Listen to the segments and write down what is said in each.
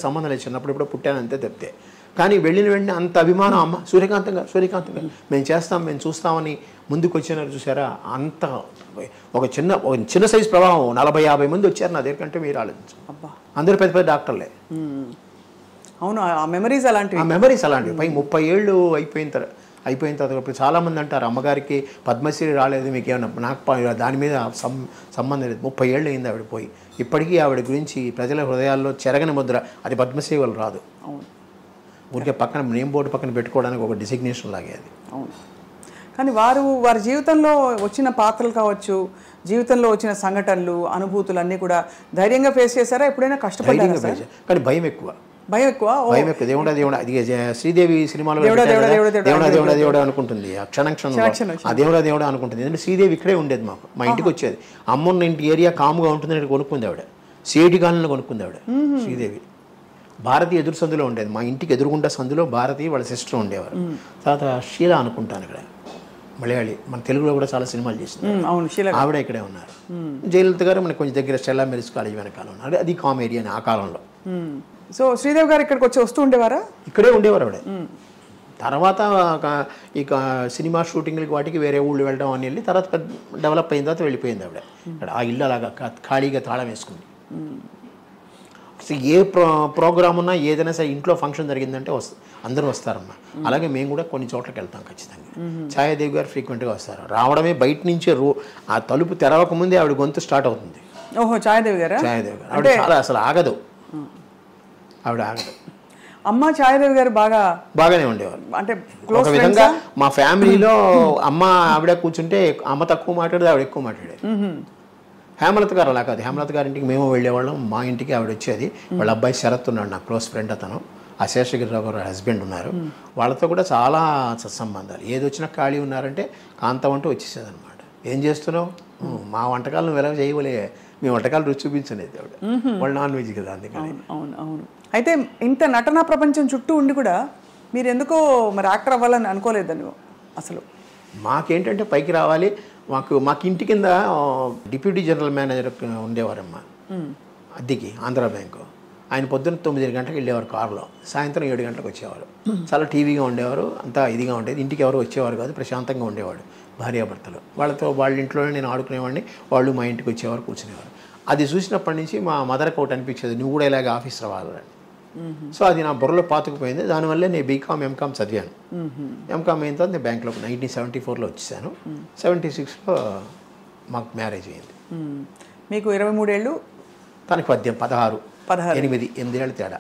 సంబంధం లేదు, చిన్నప్పుడు ఇప్పుడు పుట్టాను అంతే తప్పితే. కానీ వెళ్ళిన వెంటనే అంత అభిమానం, అమ్మ సూర్యకాంతం గారు మేము చేస్తాం, మేము చూస్తామని ముందుకు వచ్చినారు చూసారా. అంత ఒక చిన్న సైజు ప్రభావం 40-50 మంది వచ్చారు నా దగ్గర కంటే మీరు ఆలోచించు. అందరూ పెద్ద పెద్ద డాక్టర్లే. అవును, ఆ మెమరీస్ అలాంటివి. పై 30 ఏళ్ళు అయిపోయిన తర్వాత చాలామంది అంటారు అమ్మగారికి పద్మశ్రీ రాలేదు మీకు ఏమన్నా. నాకు దాని మీద సంబంధం లేదు. 30 ఏళ్ళు అయింది ఆవిడ పోయి. ఇప్పటికీ ఆవిడ గురించి ప్రజల హృదయాల్లో చెరగని ముద్ర. అది పద్మశ్రీ వాళ్ళు రాదు. అవును, ఊరికే పక్కన నేమ్ బోర్డు పక్కన పెట్టుకోవడానికి ఒక డిసిగ్నేషన్ లాగే అది. అవును. కానీ వారి జీవితంలో వచ్చిన పాత్రలు కావచ్చు, జీవితంలో వచ్చిన సంఘటనలు, అనుభూతులు అన్నీ కూడా ధైర్యంగా ఫేస్ చేశారా? ఎప్పుడైనా కష్టపడ్డారా? కానీ భయం ఎక్కువ. దేవుడా అది శ్రీదేవి సినిమాలో దేవుడా అనుకుంటుంది, ఆ క్షణం ఆ దేవుడా అనుకుంటుంది. ఎందుకంటే శ్రీదేవి ఇక్కడే ఉండేది మాకు, మా ఇంటికి వచ్చేది. అమ్మన్న ఇంటి ఏరియా కాముగా ఉంటుందని కొనుక్కుంది ఆవిడ. సిఐటి కాలనీలో కొనుక్కుంది ఆవిడ శ్రీదేవి. భారతి ఎదురు సందులో ఉండేది, మా ఇంటికి ఎదురుగుండా సందులో భారతి వాళ్ళ సిస్టర్ ఉండేవారు. తర్వాత షీలా అనుకుంటాను ఇక్కడ, మలయాళి, మన తెలుగులో కూడా చాలా సినిమాలు చేసింది ఆవిడ, ఇక్కడే ఉన్నారు. జయలలిత గారు మనకు కొంచెం దగ్గర స్టెల్లా మెరిస్ కాలేజ్ వెనకాల ఉన్నారు. అది కామ్ ఏరియా ఆ కాలంలో. సో శ్రీదేవి గారు ఇక్కడికి వచ్చి వస్తూ ఉండేవారా? ఇక్కడే ఉండేవారు ఆవిడ. తర్వాత ఇక సినిమా షూటింగ్లకి వాటికి వేరే ఊళ్ళు వెళ్ళడం అని వెళ్ళి తర్వాత డెవలప్ అయిన తర్వాత వెళ్ళిపోయింది ఆవిడ. ఇక్కడ ఆ ఇల్లు అలాగా ఖాళీగా తాళం వేసుకుంది. ఏ ప్రోగ్రామ్ ఉన్నా ఏదైనా సరే ఇంట్లో ఫంక్షన్ జరిగిందంటే అందరూ వస్తారమ్మా. అలాగే మేము కూడా కొన్ని చోట్లకి వెళ్తాం ఖచ్చితంగా. ఛాయాదేవి గారు ఫ్రీక్వెంట్గా వస్తారు. రావడమే బయట నుంచే ఆ తలుపు తెరవక ముందే ఆవిడ గొంతు స్టార్ట్ అవుతుంది. ఛాయాదేవి గారు ఆవిడ చాలా అసలు ఆగదు, ఆవిడ ఆగదు. అమ్మ ఛాయాదేవి గారు బాగానే ఉండేవారు. అంటే ఒక విధంగా మా ఫ్యామిలీలో అమ్మ ఆవిడ కూర్చుంటే అమ్మ తక్కువ మాట్లాడేది, ఆవిడ ఎక్కువ మాట్లాడేది. హేమలత గారు అలా కాదు. హేమలత గారింటికి మేము వెళ్ళేవాళ్ళం, మా ఇంటికి ఆవిడ వచ్చేది. వాళ్ళ అబ్బాయి శరత్ ఉన్నాడు, నా క్లోజ్ ఫ్రెండ్ అతను. ఆ శేషగిరిరావు గారు హస్బెండ్ ఉన్నారు. వాళ్ళతో కూడా చాలా సత్సంబంధాలు. ఏది వచ్చినా ఖాళీ ఉన్నారంటే కాంతం అంటూ వచ్చేసేది అనమాట. ఏం చేస్తున్నావు, మా వంటకాలు నువ్వు ఎలా చేయవలే, మీ వంటకాలు రుచి చూపించలేదు ఆవిడ. వాళ్ళు నాన్ వెజ్ కదా, అందుకని. అవును. అయితే ఇంత నటనా ప్రపంచం చుట్టూ ఉండి కూడా మీరు ఎందుకో మరి యాక్టర్ అవ్వాలని అనుకోలేదని అసలు? మాకేంటంటే పైకి రావాలి. మాకు ఇంటి కింద డిప్యూటీ జనరల్ మేనేజర్ ఉండేవారమ్మా అద్దెకి, ఆంధ్రా బ్యాంకు. ఆయన పొద్దున్న 9 గంటలకు వెళ్ళేవారు కారులో, సాయంత్రం 7 గంటలకు వచ్చేవారు. చాలా టీవీగా ఉండేవారు, అంతా ఇదిగా ఉండేది. ఇంటికి ఎవరు వచ్చేవారు కాదు, ప్రశాంతంగా ఉండేవాడు భార్యాభర్తలు. వాళ్ళ ఇంట్లోనే నేను ఆడుకునేవాడిని, వాళ్ళు మా ఇంటికి వచ్చేవారు, కూర్చునేవారు. అది చూసినప్పటి నుంచి మా మదర్కి ఒకటి అనిపించేది, నువ్వు కూడా ఇలాగ ఆఫీస్ రావాలని. సో అది నా బుర్రలో పాతుకుపోయింది. దానివల్లే నేను బీకామ్ ఎంకామ్ చదివాను. ఎంకామ్ అయిన తర్వాత నేను బ్యాంక్లో 1974లో వచ్చేసాను. 76లో మాకు మ్యారేజ్ అయింది. మీకు 23 ఏళ్ళు, తనకి 16, 8 ఏళ్ళ తేడా.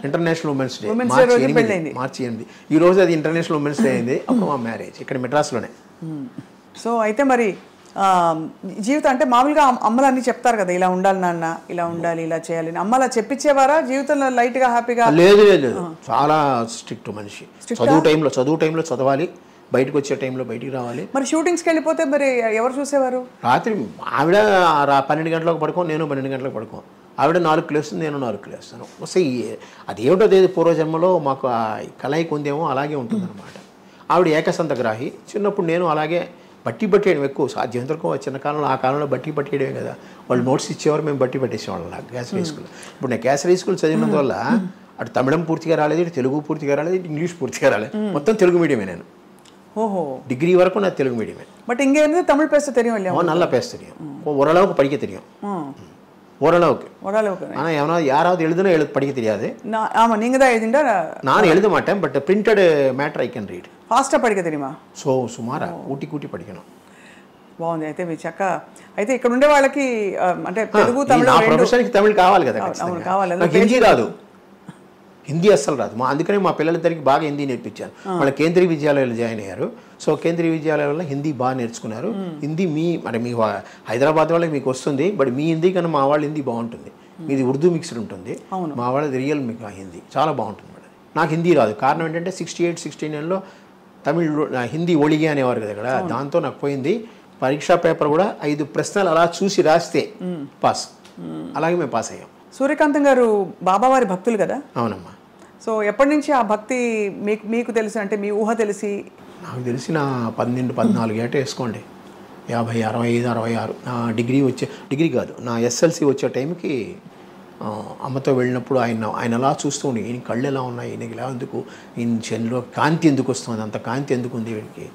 ఇంటర్నేషనల్ ఉమెన్స్ డే మార్చి 8. ఈ రోజు అది ఇంటర్నేషనల్ ఉమెన్స్ డే అయింది. అప్పుడు మా మ్యారేజ్ ఇక్కడ మెడ్రాస్లోనే. సో అయితే మరి జీవితం అంటే మామూలుగా అమ్మలు అన్నీ చెప్తారు కదా, ఇలా ఉండాలి నాన్న, ఇలా ఉండాలి, ఇలా చేయాలి. అమ్మ అలా చెప్పించేవారా జీవితంలో లైట్గా హ్యాపీగా? లేదు, చాలా స్ట్రిక్ట్ మనిషి. చదువు టైంలో చదవాలి, బయటకు వచ్చే టైంలో బయటికి రావాలి. మరి షూటింగ్స్కి వెళ్ళిపోతే మరి ఎవరు చూసేవారు? రాత్రి ఆవిడ 12 గంటలకు పడుకోం, నేను 12 గంటలకు పడుకోం. ఆవిడ 4 లేస్తుంది, నేను 4 లేస్తాను. వస్తే అదేమిటో తెలియదు, పూర్వజన్మలో మాకు ఆ కలయిక ఉందేమో, అలాగే ఉంటుందన్నమాట. ఆవిడ ఏకసంతగ్రాహి. చిన్నప్పుడు నేను అలాగే బట్టి పట్టేయడం ఎక్కువ సాధ్యమంతరకు. చిన్న కాలంలో ఆ కాలంలో బట్టి పట్టేయడమే కదా, వాళ్ళు నోట్స్ ఇచ్చేవారు, మేము బట్టి పట్టేసేవాళ్ళం. నాకు కేసరీ స్కూల్. ఇప్పుడు నేను కేసరీ స్కూల్ చదివినందువల్ల అటు తమిళం పూర్తిగా రాలేదు, ఇటు తెలుగు పూర్తిగా రాలేదు, ఇటు ఇంగ్లీష్ పూర్తిగా రాలేదు. మొత్తం తెలుగు మీడియమే నేను. டிகிரி வரைக்கும் நான் தெலுங்கு மீடியமே. பட் இங்கே இருந்து தமிழ் பேச தெரியும் இல்லையா? நல்லா பேச தெரியும், ஓரளவுக்கு படிக்க தெரியும். ஓரளவுக்கு. ஆனால் யாராவது எழுதுனா படிக்க தெரியாது. ஆமாம், நீங்கள் தான் எழுதிண்டா? நான் எழுத மாட்டேன், but printed matter I can read. ఫాస్ట్గా படிக்க தெரியுமா? సుమారా కూటి படிக்கணும். బాగుంది. అయితే మీ చక్క అయితే ఇక్కడ ఉండే వాళ్ళకి అంటే తెలుగు తమిళ ప్రొఫెషన్కి తమిళ్ కావాలి కదా, కావాలి. నాకు హిందీ రాదు, హిందీ అస్సలు రాదు. అందుకనే మా పిల్లలిద్దరికి బాగా హిందీ నేర్పించాను. వాళ్ళ కేంద్రీయ విద్యాలయాలు జాయిన్ అయ్యారు. సో కేంద్రీయ విద్యాలయాల్లో హిందీ బాగా నేర్చుకున్నారు. హిందీ అంటే మీ హైదరాబాద్ వాళ్ళకి మీకు వస్తుంది, బట్ మీ హిందీ కన్నా మా వాళ్ళ హిందీ బాగుంటుంది. మీది ఉర్దూ మిక్స్డ్ ఉంటుంది, మా వాళ్ళది రియల్ మీకు హిందీ చాలా బాగుంటుంది. నాకు హిందీ రాదు. కారణం ఏంటంటే 68, 69లో తమిళ్ హిందీ ఒళిగే అనేవారు కదా ఇక్కడ, దాంతో నాకు పోయింది. పరీక్షా పేపర్ కూడా 5 ప్రశ్నలు అలా చూసి రాస్తే పాస్. అలాగే మేము పాస్ అయ్యాం. సూర్యకాంతం గారు బాబావారి భక్తులు కదా? అవునమ్మా. సో ఎప్పటి నుంచి ఆ భక్తి మీకు తెలిసి, అంటే మీ ఊహ తెలిసి? నాకు తెలిసి నా 12-14 ఏట వేసుకోండి, 50, 65, 66 నా డిగ్రీ కాదు, నా ఎస్ఎల్సి వచ్చే టైంకి అమ్మతో వెళ్ళినప్పుడు ఆయన అలా చూస్తూ ఉండి ఈయన కళ్ళు ఎలా ఉన్నాయి, ఈయనకి ఇలా ఎందుకు, ఈయన చెన్లో కాంతి ఎందుకు వస్తుంది, అంత కాంతి ఎందుకు ఉంది వీడికి,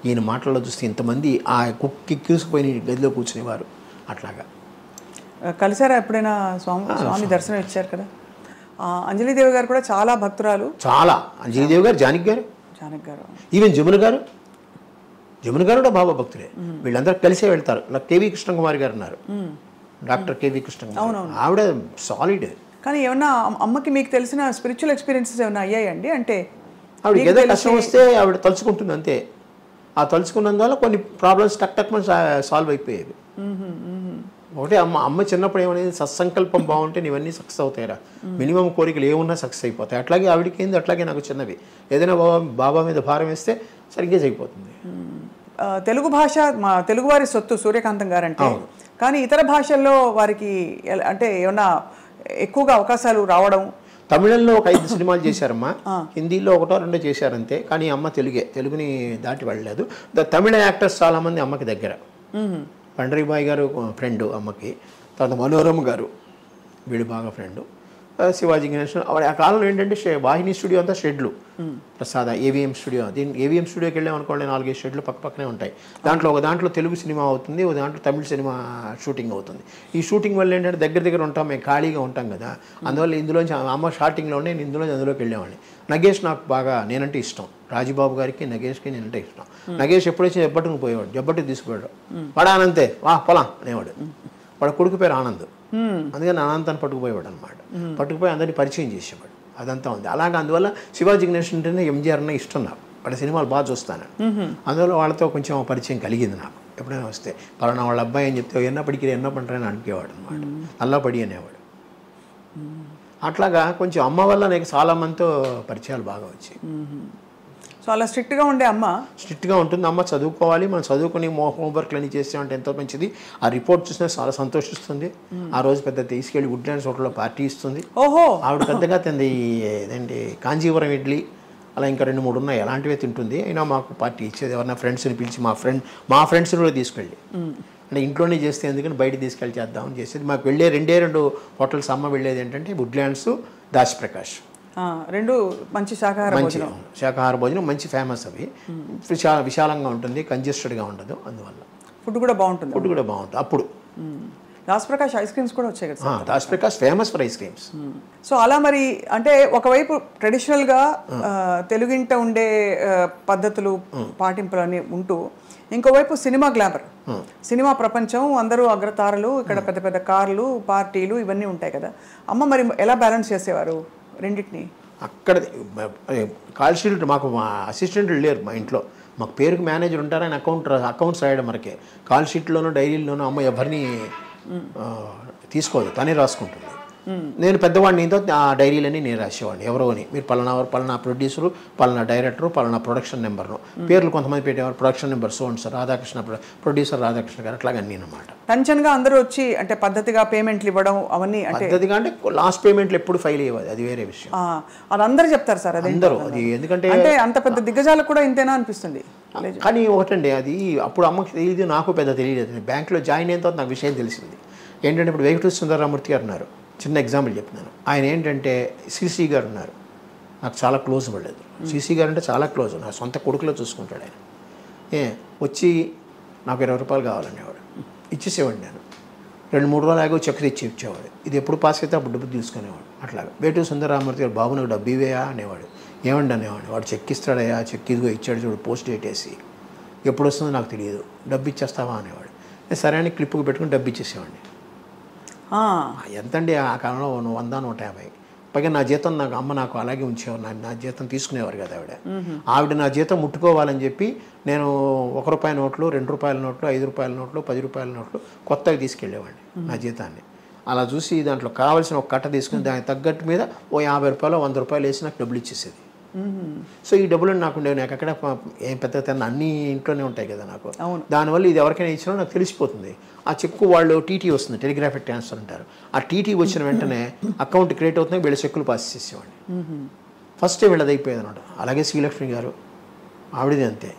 ఈయన మాటల్లో చూస్తే ఇంతమంది ఆ కుక్కి కూసుకుపోయి గదిలో కూర్చునేవారు. అట్లాగా కలిసారా ఎప్పుడైనా స్వామి దర్శనం ఇచ్చారు కదా. అంజలిదేవి గారు కూడా చాలా భక్తురాలు. చాలా అంజలిదేవి గారు, జానకి గారు, ఈవెన్ జమున గారు కూడా బాబా భక్తులే. వీళ్ళందరూ కలిసే వెళ్తారు. ఇలా కేవీ కృష్ణకుమారి గారు ఉన్నారు, డాక్టర్ కేవీ కృష్ణకుమారి, ఆవిడ సాలిడ్. కానీ ఏమన్నా అమ్మకి మీకు తెలిసిన స్పిరిచువల్ ఎక్స్పీరియన్సెస్ ఏమైనా అయ్యాయండి? అంటే ఆవిడకి ఏదో కష్టం వస్తే ఆవిడ తలుచుకుంటుంది అంతే. ఆ తలుచుకున్నందువల్ల కొన్ని ప్రాబ్లమ్స్ టక్ సాల్వ్ అయిపోయేవి. ఒకటే అమ్మ చిన్నప్పుడు ఏమనేది, సత్సంకల్పం బాగుంటే ఇవన్నీ సక్సెస్ అవుతాయిరా, మినిమం కోరికలు ఏమున్నా సక్సెస్ అయిపోతాయి. అట్లాగే ఆవిడకి ఏంది, అట్లాగే నాకు చిన్నవి ఏదైనా బాబా మీద భారం వేస్తే సరిగ్గా అయిపోతుంది. తెలుగు భాష మా తెలుగువారి సొత్తు సూర్యకాంతం గారంటే, కానీ ఇతర భాషల్లో వారికి అంటే ఏమన్నా ఎక్కువగా అవకాశాలు రావడం. తమిళంలో ఒక 5 సినిమాలు చేశారమ్మా, హిందీలో 1-2 చేశారంతే. కానీ అమ్మ తెలుగుని దాటి వెళ్ళలేదు. తమిళ యాక్టర్స్ చాలామంది అమ్మకి దగ్గర. పండరీబాయ్ గారు ఫ్రెండ్ అమ్మకి, తర్వాత మనోరమ గారు వీడు బాగా ఫ్రెండు, శివాజీ గణేశన్. ఆ కాలంలో ఏంటంటే వాహిని స్టూడియో అంతా షెడ్లు, ప్రసాద ఏవిఎం స్టూడియో. ఏవిఎం స్టూడియోకి వెళ్ళాం అనుకోండి, 4-5 షెడ్లు పక్కనే ఉంటాయి. ఒక దాంట్లో తెలుగు సినిమా అవుతుంది, ఒక దాంట్లో తమిళ సినిమా షూటింగ్ అవుతుంది. ఈ షూటింగ్ వల్ల ఏంటంటే దగ్గర ఉంటాం, మేము ఖాళీగా ఉంటాం కదా. అందువల్ల ఇందులోంచి అమ్మ షార్టింగ్లోనే నేను అందులోకి వెళ్ళేవాడిని. నగేష్ నాకు బాగా నేనంటే ఇష్టం, రాజుబాబు గారికి నగేష్కి నేనంటే ఇష్టం. నగేష్ ఎప్పుడొచ్చి జబ్బట్టుకు పోయేవాడు, జబ్బట్టుకు తీసుకుపోయాడు, వాడు ఆనంతే పోలా అనేవాడు. వాడు కొడుకు పేరు ఆనంద్, అందుకని అనంతాన్ని పట్టుకుపోయేవాడు అనమాట. పట్టుకుపోయి అందరినీ పరిచయం చేసేవాడు. అదంతా ఉంది. అలాగే అందువల్ల శివాజీ గణేశన్ అంటేనే ఎంజీఆర్ అన్న ఇష్టం నాకు. వాళ్ళ సినిమాలు బాగా చూస్తాను. అందువల్ల వాళ్ళతో కొంచెం పరిచయం కలిగింది నాకు. ఎప్పుడైనా వస్తే పలానా వాళ్ళ అబ్బాయి అని చెప్తే ఎన్నప్పటికీ పంటారని అనుకునేవాడు అనమాట. అల్లాపడి అనేవాడు. అట్లాగా కొంచెం అమ్మ వల్ల నాకు చాలా మందితో పరిచయాలు బాగా వచ్చాయి. సో అలా స్ట్రిక్ట్గా ఉండే అమ్మ స్ట్రిక్ట్గా ఉంటుంది. అమ్మ చదువుకోవాలి, మనం చదువుకుని హోంవర్క్లు అన్నీ చేసామంటే ఎంతో మంచిది. ఆ రిపోర్ట్ చూసినా చాలా సంతోషిస్తుంది. ఆ రోజు పెద్ద తీసుకెళ్ళి వుడ్లాండ్స్ హోటల్లో పార్టీ ఇస్తుంది. ఆవిడ పెద్దగా తింది ఏంటంటే కాంజీవరం ఇడ్లీ అలా ఇంకా 2-3 ఉన్నాయి, అలాంటివే తింటుంది. అయినా మాకు పార్టీ ఇచ్చేది. ఎవరైనా ఫ్రెండ్స్ని పిలిచి మా ఫ్రెండ్స్ని కూడా తీసుకెళ్ళి, అంటే ఇంట్లోనే చేస్తే ఎందుకని బయట తీసుకెళ్ళి చేద్దామని చేసేది. మాకు వెళ్ళే 2 హోటల్స్ అమ్మ వెళ్ళేది ఏంటంటే వుడ్లాండ్స్, దాశప్రకాష్, 2 మంచి శాకాహార భోజనం మంచి ఫేమస్. అవి విశాలంగా ఉంటుంది, కంజెస్టెడ్గా ఉండదు. అందువల్ల ఫుడ్ కూడా బాగుంటుంది. అప్పుడు దాశప్రకాష్ ఐస్ క్రీమ్స్ కూడా వచ్చాయి కదా. Dasaprakash famous for ice creams. So అలా మరి అంటే ఒకవైపు ట్రెడిషనల్గా తెలుగింట ఉండే పద్ధతులు పాటింపులని ఉంటూ, ఇంకోవైపు సినిమా గ్లామర్, సినిమా ప్రపంచం, అందరూ అగ్రతారలు, ఇక్కడ పెద్ద పెద్ద కార్లు, పార్టీలు ఇవన్నీ ఉంటాయి కదా. అమ్మ మరి ఎలా బ్యాలెన్స్ చేసేవారు రెండింటిని? అక్కడ కాల్ షీట్ మాకు మా అసిస్టెంట్లు లేరు మా ఇంట్లో. మాకు పేరుకు మేనేజర్ ఉంటారని అకౌంట్స్ రాయడం వరకే. కాల్ షీట్లోనూ డైరీల్లోనూ అమ్మ ఎవరిని తీసుకోదు, తనే రాసుకుంటుంది. నేను పెద్దవాడిని, ఆ డైరీలన్నీ నేను రాసేవాడిని. ఎవరో అని, మీరు పలానా ప్రొడ్యూసరు, పలానా డైరెక్టరు, పలానా ప్రొడక్షన్ నెంబర్ను పేర్లు కొంతమంది పెట్టేవారు. Production number sir Radhakrishna, producer Radhakrishna గారు, అట్లాగా అన్నీ అనమాట. టెన్షన్గా అందరూ వచ్చి అంటే పద్ధతిగా పేమెంట్లు ఇవ్వడం అవన్నీ. పద్ధతిగా అంటే లాస్ట్ పేమెంట్లు ఎప్పుడు ఫైల్ అయ్యేది, అది వేరే విషయం. అది అందరూ చెప్తారు సార్, అది అందరూ. అది ఎందుకంటే అంత పెద్ద దిగ్గజాలకు కూడా ఇంతేనా అనిపిస్తుంది. కానీ ఒకటండి, అది అప్పుడు అమ్మకి తెలియదు, నాకు పెద్ద తెలియలేదు. బ్యాంకులో జాయిన్ అయిన తర్వాత నాకు విషయం తెలిసింది. ఏంటంటే ఇప్పుడు వెంకటేశ్వర సుందరరామూర్తి గారు ఉన్నారు, చిన్న ఎగ్జాంపుల్ చెప్తున్నాను. ఆయన ఏంటంటే సిసి గారు ఉన్నారు, నాకు చాలా క్లోజ్ పడలేదు. సిసి గారు అంటే చాలా క్లోజ్, నా సొంత కొడుకులో చూసుకుంటాడు ఆయన. వచ్చి నాకు 20 రూపాయలు కావాలనేవాడు, ఇచ్చేసేవాడు. నేను 2-3 రోజులు ఆగి చెక్ తెచ్చి ఇచ్చేవాడు. ఇది ఎప్పుడు పాస్ అయితే అప్పుడు డబ్బు తీసుకునేవాడు. అట్లాగా వేటూరి సుందరరామూర్తి గారు, బాబు నాకు డబ్బు ఇవేయా అనేవాడు. ఏమండి అనేవాడు. వాడు చెక్ ఇస్తాడయా, చెక్ ఇదిగో ఇచ్చాడు చూడు, పోస్ట్ డేట్ వేసి, ఎప్పుడు వస్తుందో నాకు తెలియదు, డబ్బు ఇచ్చేస్తావా అనేవాడు. నేను సరే అని క్లిప్కి పెట్టుకుని డబ్బు ఇచ్చేసేవాడిని. ఎంతండి ఆ కాలంలో 100-150. పైగా నా జీతం అమ్మ నాకు అలాగే ఉంచేవారు. నా జీతం తీసుకునేవారు కదా ఆవిడ నా జీతం ముట్టుకోవాలని చెప్పి నేను ₹1 నోట్లు, ₹2 నోట్లు, ₹5 నోట్లు, ₹10 నోట్లు కొత్తగా తీసుకెళ్ళేవాడిని నా జీతాన్ని. అలా చూసి దాంట్లో కావాల్సిన ఒక కట్ట తీసుకుని దానికి తగ్గట్టు మీద ఓ ₹50, ₹100 వేసి నాకు డబ్బులు ఇచ్చేసేది. సో ఈ డబ్బులు నాకు ఉండేవి. నాకు అక్కడ ఏం పెద్ద అన్ని ఇంట్లోనే ఉంటాయి కదా నాకు. దానివల్ల ఇది ఎవరికైనా ఇచ్చినా నాకు తెలిసిపోతుంది. ఆ చెక్కు వాళ్ళు టీటీ వస్తుంది, టెలిగ్రాఫిక్ ట్రాన్స్ఫర్ అంటారు. ఆ టీటీ వచ్చిన వెంటనే అకౌంట్ క్రియేట్ అవుతుంది, వీళ్ళ చెక్కులు పాస్ చేసేవాడిని. ఫస్టే వీళ్ళది అయిపోయేది అనమాట. అలాగే శ్రీలక్ష్మి గారు, ఆవిడది అంతే.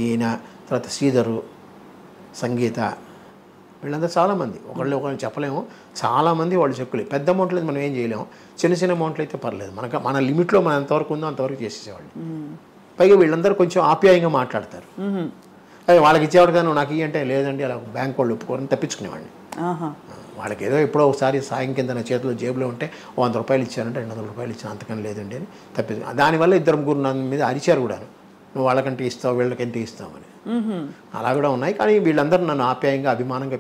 ఈయన తర్వాత శ్రీధరు, సంగీత, వీళ్ళందరూ చాలామంది, ఒకళ్ళు చెప్పలేము, చాలామంది వాళ్ళు చెక్కులు. పెద్ద అమౌంట్లు మనం ఏం చేయలేము, చిన్న అమౌంట్లు అయితే పర్లేదు, మన లిమిట్లో మనం ఎంతవరకు ఉందో అంతవరకు చేసేసేవాళ్ళు. పైగా వీళ్ళందరూ కొంచెం ఆప్యాయంగా మాట్లాడతారు. అదే వాళ్ళకి ఇచ్చేవాడు కానీ నాకు అంటే లేదండి అలా బ్యాంక్ వాళ్ళు ఒప్పుకోరని తప్పించుకునేవాడిని. వాళ్ళకి ఏదో ఎప్పుడో ఒకసారి సాయం కింద నా చేతిలో జేబులో ఉంటే 100 రూపాయలు ఇచ్చానంటే 200 రూపాయలు ఇచ్చాను, అంతకని లేదండి అని తప్పించు. దానివల్ల 2-3 నా మీద అరిచారు కూడా, నువ్వు వాళ్ళకంటే ఇస్తావు వీళ్ళకంటే ఇస్తావు అని. అలా కూడా ఉన్నాయి. కానీ వీళ్ళందరూ నన్ను ఆప్యాయంగా అభిమానంగా